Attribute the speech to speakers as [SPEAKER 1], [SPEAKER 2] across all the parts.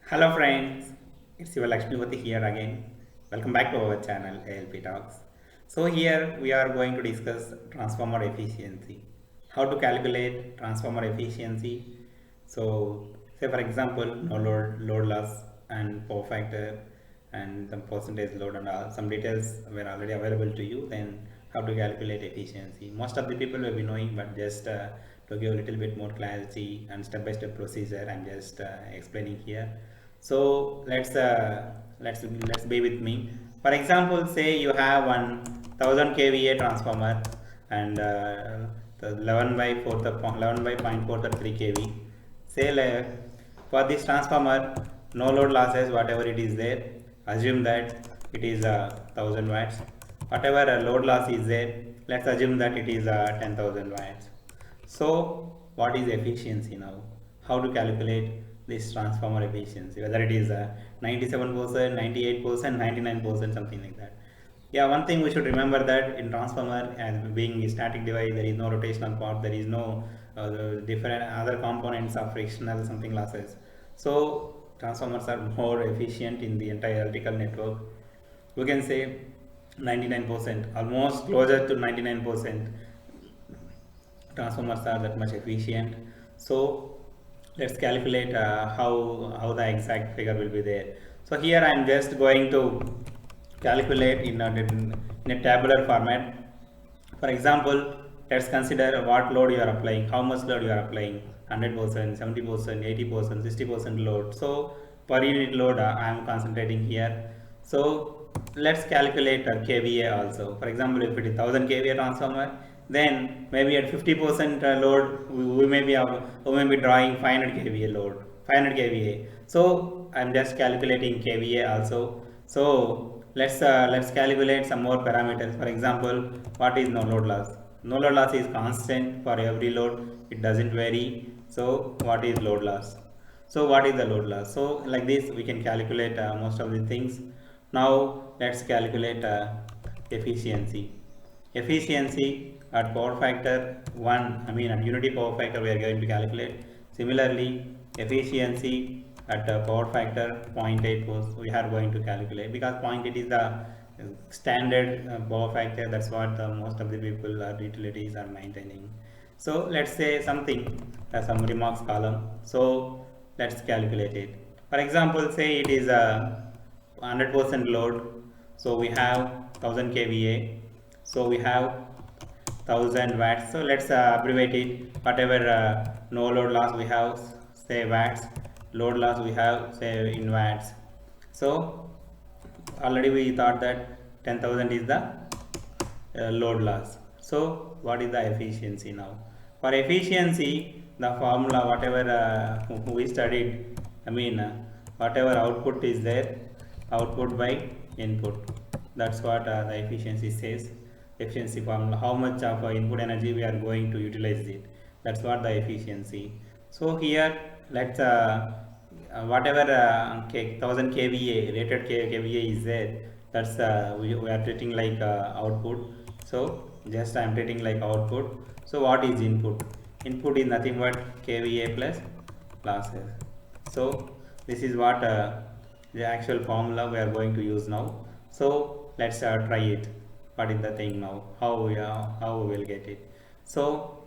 [SPEAKER 1] Hello friends, it's your Lakshmipati here again. Welcome back to our channel ALP Talks. So here we are going to discuss transformer efficiency. How to calculate transformer efficiency. So say for example no load loss and power factor and the percentage load and all some details were already available to you. Then how to calculate efficiency. Most of the people will be knowing, but just to give a little bit more clarity and step-by-step procedure, I'm just explaining here. So let's be with me. For example, say you have 1000 kVA transformer and the 11 by 4 11 by 0.4 kV. Say for this transformer, no load losses, whatever it is there, assume that it is 1000 watts. Whatever load loss is there, let's assume that it is 10,000 watts. So what is efficiency now? How to calculate this transformer efficiency? Whether it is 97%, 98%, 99%, something like that. Yeah, one thing we should remember that in transformer, as being a static device, there is no rotational part, there is no different other components of frictional something losses. So transformers are more efficient in the entire electrical network. We can say 99%, almost closer to 99%. Transformers are that much efficient. So let's calculate how the exact figure will be there. So here I am just going to calculate in a tabular format. For example, let's consider what load you are applying, how much load you are applying: 100%, 70%, 80%, 60% load. So per unit load I am concentrating here. So let's calculate kVA also. For example, if it is 1000 kVA transformer, then maybe at 50% load we may be drawing 500 kVA load, 500 kVA. So I'm just calculating kVA also. So let's calculate some more parameters. For example, what is no load loss? No load loss is constant for every load, it doesn't vary. So what is load loss? So what is the load loss? So like this we can calculate most of the things. Now let's calculate efficiency. Efficiency at power factor 1, I mean at unity power factor we are going to calculate. Similarly, efficiency at power factor 0.8 we are going to calculate, because 0.8 is the standard power factor. That's what most of the people or utilities are maintaining. So let's say something, some remarks column. So let's calculate it. For example, say it is a 100% load. So we have 1000 kVA. So we have 1000 watts. So let's abbreviate it. Whatever no load loss we have, say watts. Load loss we have, say in watts. So already we thought that 10,000 is the load loss. So what is the efficiency now? For efficiency, the formula whatever we studied, I mean whatever output is there, output by input. That's what the efficiency says. Efficiency formula, how much of input energy we are going to utilize it. That's what the efficiency. So here let's whatever 1000 kVA rated kVA is there, that's we are treating like output. So just I am treating like output. So what is input? Input is nothing but kVA plus losses. So this is what the actual formula we are going to use now. So let's try it. What is the thing now? How we will get it? So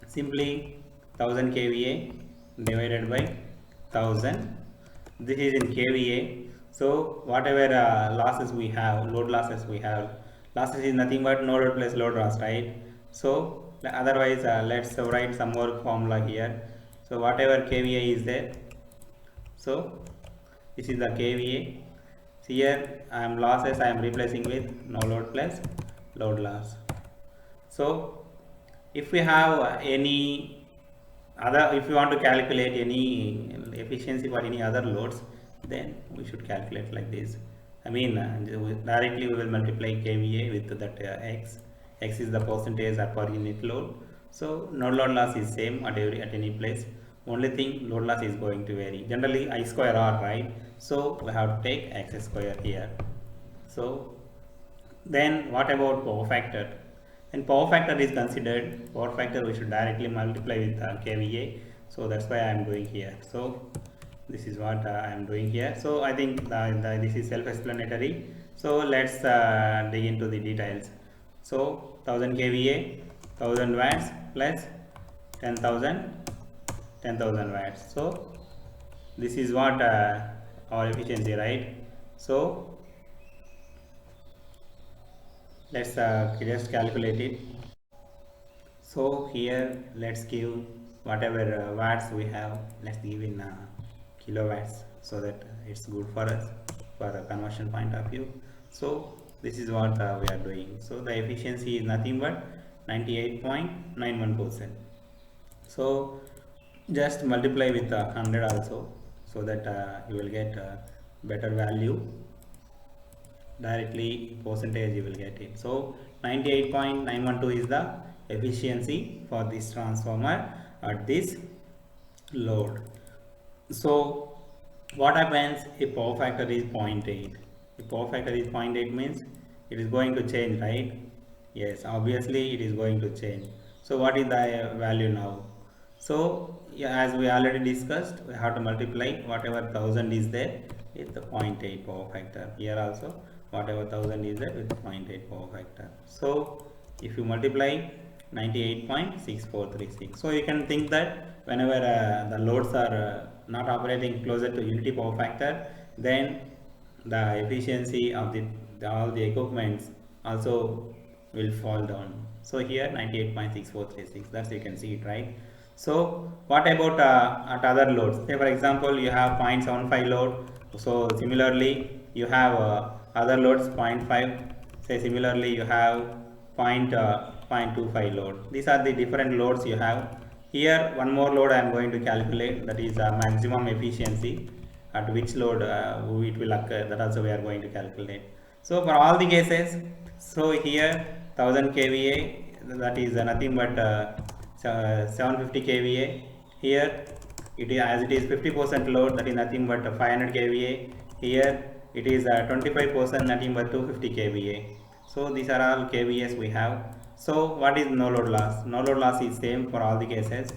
[SPEAKER 1] simply 1000 kVA divided by 1000. This is in kVA. So whatever losses we have, load losses we have, losses is nothing but no load plus load loss, right? So otherwise let's write some more formula here. So whatever kVA is there, so this is the kVA. So here I am losses I am replacing with no load plus load loss. So if we have any other, if you want to calculate any efficiency for any other loads, then we should calculate like this. I mean directly we will multiply kVA with that x is the percentage per unit load. So no load loss is same at any place. Only thing, load loss is going to vary. Generally I square r, right? So we have to take x square here. So then what about power factor? And power factor is considered, we should directly multiply with kVA. So that's why I am doing here. So This is what I am doing here. So I think this is self-explanatory. So let's dig into the details. So 1000 kVA, 1000 watts plus 10,000, 10,000 watts. So this is what our efficiency, right? So let's just calculate it. So here let's give whatever watts we have, let's give in kilowatts, so that it's good for us for a conversion point of view. So this is what we are doing. So the efficiency is nothing but 98.91%. So just multiply with 100 also, so that you will get better value. Directly percentage you will get it. So 98.912 is the efficiency for this transformer at this load. So what happens if power factor is 0.8? If power factor is 0.8 means it is going to change, right? Yes, obviously it is going to change. So what is the value now? So yeah, as we already discussed, we have to multiply whatever 1000 is there with the 0.8 power factor. Here also whatever 1000 is there with 0.8 power factor. So if you multiply 98.6436, so you can think that whenever the loads are not operating closer to unity power factor, then the efficiency of all the equipments also will fall down. So here 98.6436, that's you can see it, right? So what about at other loads? Say for example you have 0.75 load. So similarly you have other loads 0.5. Say similarly you have 0.25 load. These are the different loads you have. Here one more load I am going to calculate, that is maximum efficiency at which load it will occur, that also we are going to calculate. So for all the cases, so here 1000 kVA, that is nothing but 750 kVA. Here it is, as it is 50% load, that is nothing but 500 kVA. Here it is 25%, nothing but 250 kVA. So these are all kVAs we have. So what is no load loss? No load loss is same for all the cases.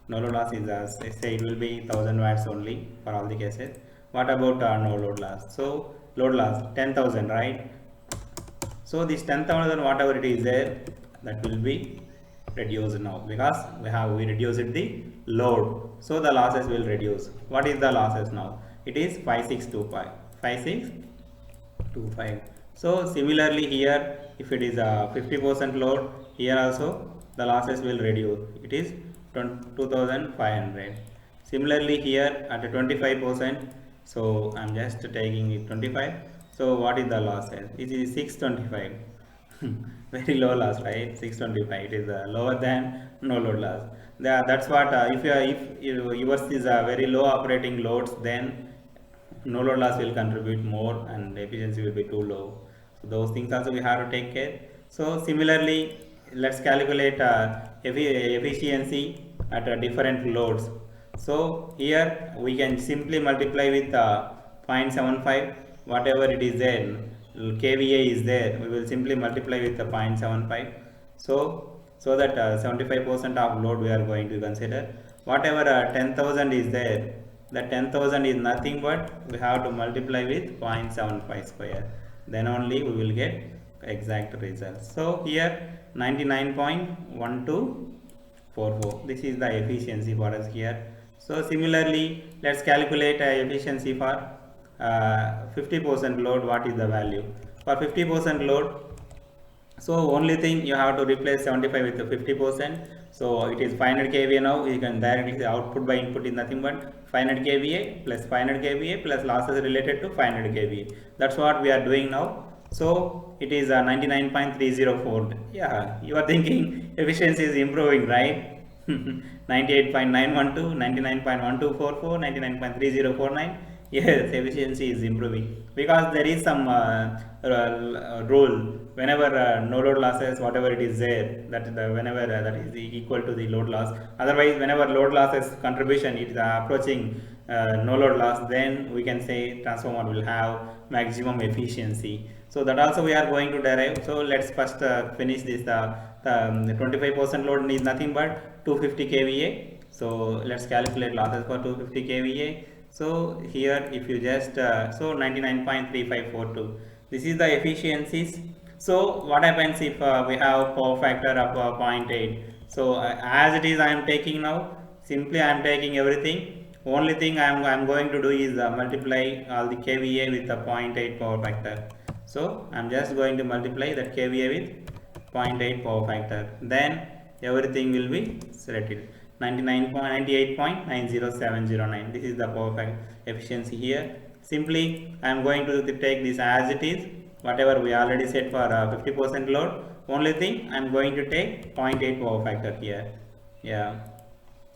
[SPEAKER 1] No load loss is say it will be 1000 watts only for all the cases. What about no load loss? So load loss 10,000, right? So this 10,000 whatever it is there, that will be reduced now, because we reduced the load, so the losses will reduce. What is the losses now? It is 5625, 5625. So similarly here, if it is a 50% load, here also the losses will reduce. It is 2500. Similarly here at 25%, so I'm just taking it 25. So what is the losses? It is 625. Very low loss, right? 625. It is lower than no load loss. That's what if yours is a very low operating loads, then no load loss will contribute more and efficiency will be too low. So those things also we have to take care. So similarly, let's calculate efficiency at different loads. So here we can simply multiply with 0.75, whatever it is there, kVA is there, we will simply multiply with the 0.75. So that 75% of load we are going to consider. Whatever 10,000 is there, the 10,000 is nothing but we have to multiply with 0.75 square, then only we will get exact results. So here 99.1244, this is the efficiency for us here. So similarly, let's calculate efficiency for 50% load. What is the value for 50% load? So only thing, you have to replace 75 with the 50%. So it is 500 kVA now. You can directly say output by input is nothing but 500 kVA plus 500 kVA plus losses related to 500 kVA. That's what we are doing now. So it is 99.304. Yeah, you are thinking efficiency is improving, right? 98.912, 99.1244, 99.3049. Yes, efficiency is improving, because there is some rule. Whenever no load losses, whatever it is there, whenever that is equal to the load loss. Otherwise, whenever load losses contribution is approaching no load loss, then we can say transformer will have maximum efficiency. So that also we are going to derive. So let's first finish this. The 25% load is nothing but 250 kVA. So let's calculate losses for 250 kVA. So here if you just so 99.3542, this is the efficiencies. So what happens if we have power factor of zero point 0.8? So as it is I am taking now, simply I am taking everything. Only thing I'm going to do is multiply all the kVA with the zero point 0.8 power factor. So I'm just going to multiply that kVA with 0.8 power factor, then everything will be selected. 98.90,709, this is the power factor efficiency here. Simply I am going to take this as it is, whatever we already set for 50% load. Only thing I am going to take 0.8 power factor here. Yeah,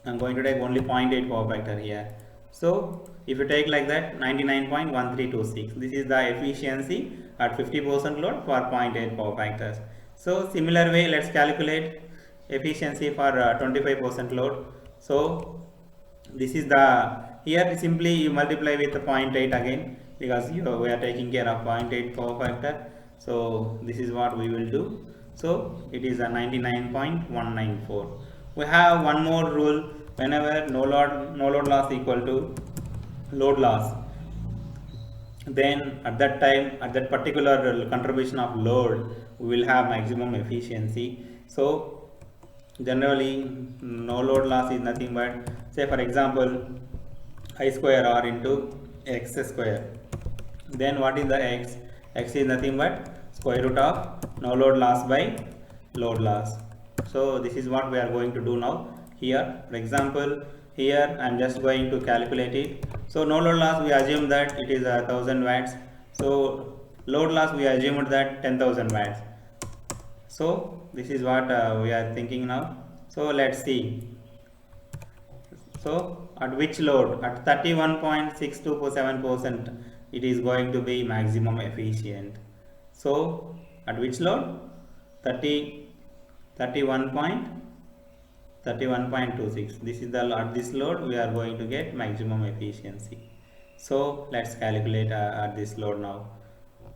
[SPEAKER 1] I'm going to take only 0.8 power factor here. So if you take like that, 99.1326, this is the efficiency at 50% load for 0.8 power factors. So similar way, let's calculate efficiency for 25% load. So this is the, here simply you multiply with the 0.8 again, because we are taking care of 0.8 power factor. So this is what we will do. So it is a 99.194. We have one more rule. Whenever no load loss equal to load loss, then at that time, at that particular contribution of load, we will have maximum efficiency. So generally no load loss is nothing but, say for example, I square r into x square. Then what is the x? X is nothing but square root of no load loss by load loss. So this is what we are going to do now. Here for example, here I am just going to calculate it. So no load loss, we assume that it is 1000 watts. So load loss, we assumed that 10,000 watts. So this is what we are thinking now. So let's see. So at which load? At 31.627% it is going to be maximum efficient. So at which load? 31.26. This is the, at this load we are going to get maximum efficiency. So let's calculate at this load now.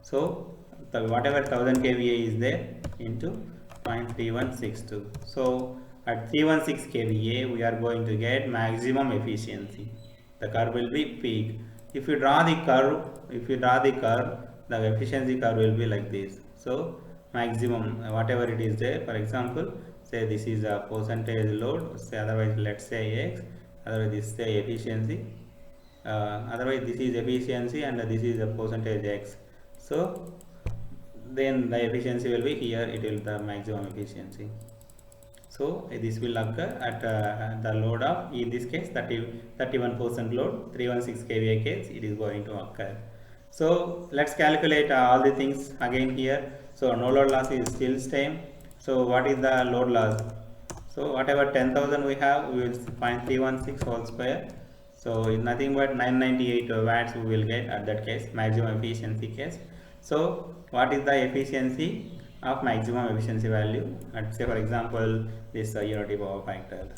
[SPEAKER 1] So whatever 1000 kVA is there into 0.3162. So at 316 kVA we are going to get maximum efficiency. The curve will be peak. If you draw the curve, the efficiency curve will be like this. So maximum whatever it is there, for example, say this is a percentage load, say otherwise let's say x, otherwise this say efficiency, otherwise this is efficiency and this is a percentage x. So then the efficiency will be here, it will the maximum efficiency. So this will occur at the load of, in this case 31% load, 316 kVA case it is going to occur. So let's calculate all the things again here. So no load loss is still same. So what is the load loss? So whatever 10,000 we have, we will find 316 whole square. So it's nothing but 998 watts we will get at that case, maximum efficiency case. So what is the efficiency of maximum efficiency value at, say for example, this unity power factor?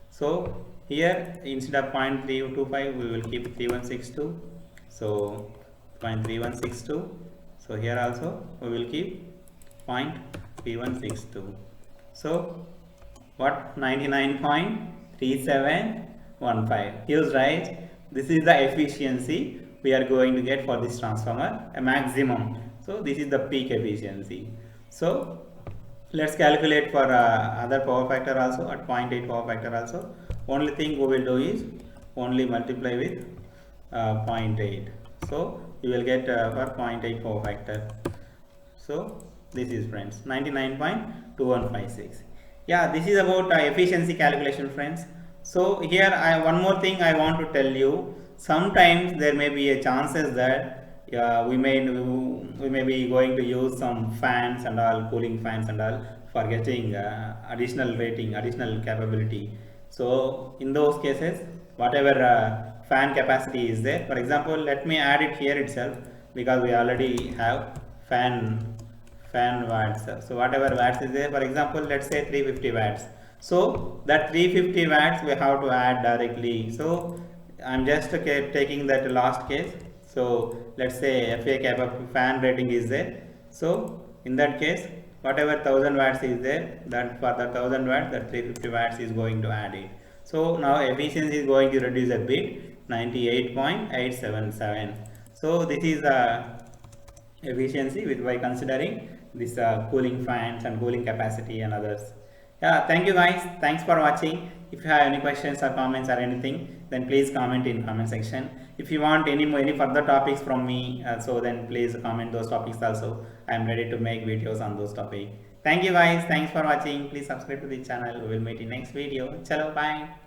[SPEAKER 1] So here instead of 0.325 we will keep 3162. So 0.3162. So here also we will keep 0.3162. So what? 99.3715. Here's right. This is the efficiency we are going to get for this transformer, a maximum. So this is the peak efficiency. So let's calculate for other power factor also, at 0.8 power factor also. Only thing we will do is only multiply with 0.8. So you will get for 0.8 power factor. So this is friends 99.2156. Yeah, this is about efficiency calculation friends. So here one more thing I want to tell you. Sometimes there may be a chances that we may be going to use some fans and all, cooling fans and all, for getting additional rating, additional capability. So in those cases, whatever fan capacity is there, for example, let me add it here itself, because we already have fan watts. So whatever watts is there, for example, let's say 350 watts. So that 350 watts we have to add directly. So I'm just taking that last case. So let's say FA fan rating is there. So in that case, whatever 1000 watts is there, that for the 1000 watts, that 350 watts is going to add it. So now efficiency is going to reduce a bit. 98.877. So this is the efficiency with by considering this cooling fans and cooling capacity and others. Yeah, thank you guys. Thanks for watching. If you have any questions or comments or anything, then please comment in comment section. If you want any further topics from me, so then please comment those topics also. I am ready to make videos on those topics. Thank you guys. Thanks for watching. Please subscribe to the channel. We will meet in next video. Chalo, bye.